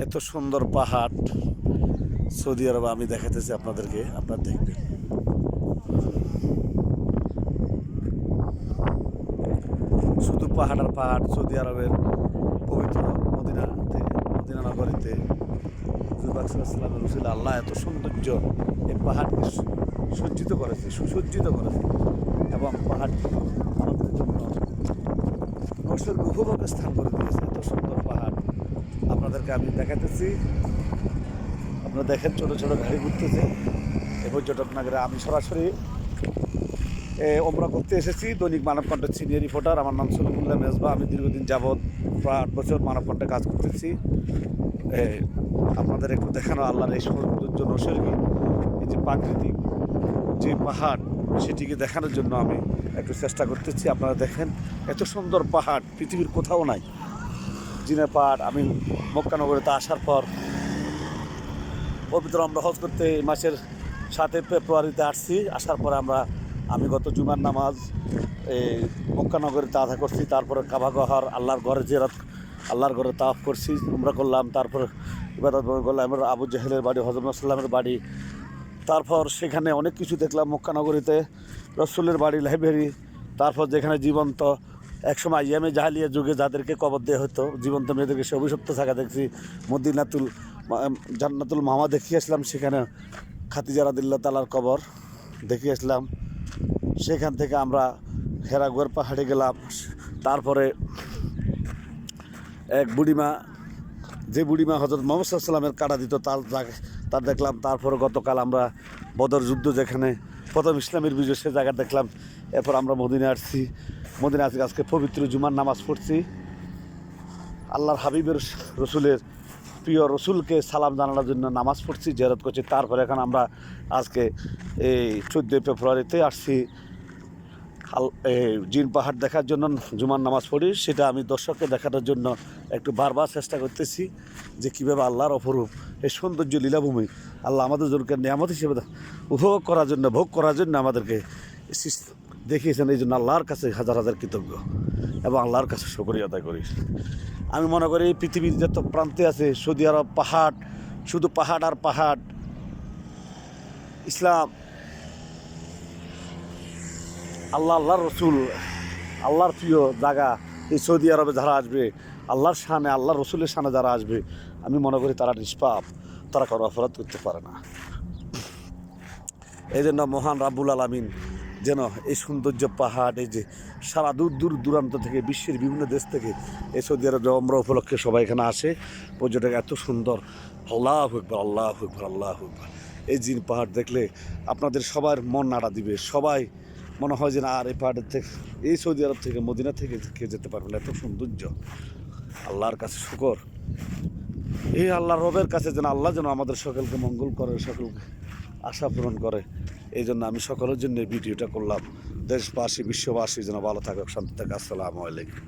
এত সুন্দর পাহাড় সৌদি আরবে আমি দেখাতেছি আপনাদেরকে, আপনারা দেখবেন। শুধু পাহাড় আর পাহাড়। সৌদি আরবের পবিত্র মদিনাতে, মদিনা নগরীতে হুজুর রসুল আল্লাহ এত সৌন্দর্য এই পাহাড়কে সজ্জিত করেছে, সুসজ্জিত করেছে, এবং পাহাড়কে আমাদের জন্য নৈসর্গ উপভোগ স্থান করে দিয়েছে। এত সুন্দর পাহাড় আপনাদেরকে আমি দেখাতেছি। আপনারা দেখেন ছোটো ছোটো গাড়ি ঘুরতেছে এই পর্যটক নগরে। আমি সরাসরি ওমরা করতে এসেছি। দৈনিক মানবকণ্ঠের সিনিয়র রিপোর্টার, আমার নাম সলিমুল্লাহ মেজবা। আমি দীর্ঘদিন যাবৎ প্রায় 8 বছর মানবকণ্ঠে কাজ করতেছি। আপনাদের একটু দেখানো আল্লাহর এই সৌন্দর্য, নৈসর্গিক এই যে প্রাকৃতিক যে পাহাড়, সেটিকে দেখানোর জন্য আমি একটু চেষ্টা করতেছি। আপনারা দেখেন এত সুন্দর পাহাড় পৃথিবীর কোথাও নাই। জিনা পাহাড়। আমি মক্কা নগরীতে আসার পর পবিত্র আমরা হজ করতে এই মাসের 7 ফেব্রুয়ারিতে আসছি। আসার পরে আমি গত জুমার নামাজ মক্কা নগরীতে আদা করছি। তারপরে কাবা গহর আল্লাহর ঘরে জিয়ারত, আল্লাহর ঘরে তাওয়াফ করছি, উমরা করলাম। তারপর ইবাদত করলাম আমরা আবু জাহেলের বাড়ি, হযরত সাল্লামের বাড়ি। তারপর সেখানে অনেক কিছু দেখলাম মক্কা নগরীতে, রসুলের বাড়ি, লাইব্রেরি। তারপর যেখানে জীবন্ত একসময় ইয়ামে জাহালিয়া যুগে যাদেরকে কবর দেওয়া হতো, জীবন্ত মেয়েদেরকে সে অভিশপ্ত থাকা দেখছি। মদিনাতুল জান্নাতুল মামা দেখিয়ে আসলাম, সেখানে খাদিজা রাদিয়াল্লাহু তাআলার কবর দেখিয়ে আসলাম। সেখান থেকে আমরা হেরাগুয়ার পাহাড়ে গেলাম। তারপরে এক বুড়িমা, যে বুড়িমা হযরত মুহাম্মদ সাল্লাল্লাহু আলাইহি ওয়াসাল্লামের কাটা দিত, তার দেখলাম। তারপরে গতকাল আমরা বদর যুদ্ধ, যেখানে প্রথম ইসলামের বিজয়, সে জায়গা দেখলাম। এরপর আমরা মদিনায় আসছি। মদিনা আজকে পবিত্র জুমার নামাজ পড়ছি। আল্লাহর হাবিবের রসুলের প্রিয় রসুলকে সালাম জানানোর জন্য নামাজ পড়ছি, জিয়ারত করছি। তারপরে এখন আমরা আজকে এই 14 ফেব্রুয়ারিতে আসছি জিন পাহাড় দেখার জন্য। জুমার নামাজ পড়ি, সেটা আমি দর্শককে দেখানোর জন্য একটু বারবার চেষ্টা করতেছি যে কীভাবে আল্লাহর অপরূপ এই সৌন্দর্য লীলাভূমি আল্লাহ আমাদের জনকে নিয়ামত হিসেবে উপভোগ করার জন্য, ভোগ করার জন্য আমাদেরকে দেখিয়েছেন। এই জন্য আল্লাহর কাছে হাজার হাজার কৃতজ্ঞ এবং আল্লাহর কাছে শুকরিয়া আদায় করি। আমি মনে করি পৃথিবীর যত প্রান্তে আছে সৌদি আরব পাহাড়, শুধু পাহাড় আর পাহাড়। ইসলাম, আল্লাহর রসুল, আল্লাহর প্রিয় জায়গা এই সৌদি আরবে যারা আসবে, আল্লাহর শানে, আল্লাহর রসুলের শানে যারা আসবে, আমি মনে করি তারা নিষ্পাপ, তারা কোনো অপরাধ করতে পারে না। এই জন্য মহান রাব্বুল আলামিন যেন এই সৌন্দর্য পাহাড়, এই যে সারা দূর দূরান্ত থেকে, বিশ্বের বিভিন্ন দেশ থেকে এই সৌদি আরব ওমরা উপলক্ষে সবাই এখানে আসে, পর্যটক এত সুন্দর। আল্লাহু আকবার, আল্লাহু আকবার, আল্লাহু আকবার। এই জিন পাহাড় দেখলে আপনাদের সবার মন নাড়া দিবে। সবাই মনে হয় যে না, আর এই পাহাড়ের থেকে, এই সৌদি আরব থেকে, মদিনা থেকে কেউ যেতে পারবে না। এত সৌন্দর্য। আল্লাহর কাছে শুকর, এই আল্লাহর রবের কাছে যেন আল্লাহ যেন আমাদের সকলকে মঙ্গল করে, সকলকে আশা পূরণ করে। এই জন্য আমি সকলের জন্য ভিডিওটা করলাম। দেশবাসী, বিশ্ববাসী যেন ভালো থাকুক, শান্তি থাকুক। আসসালামু আলাইকুম।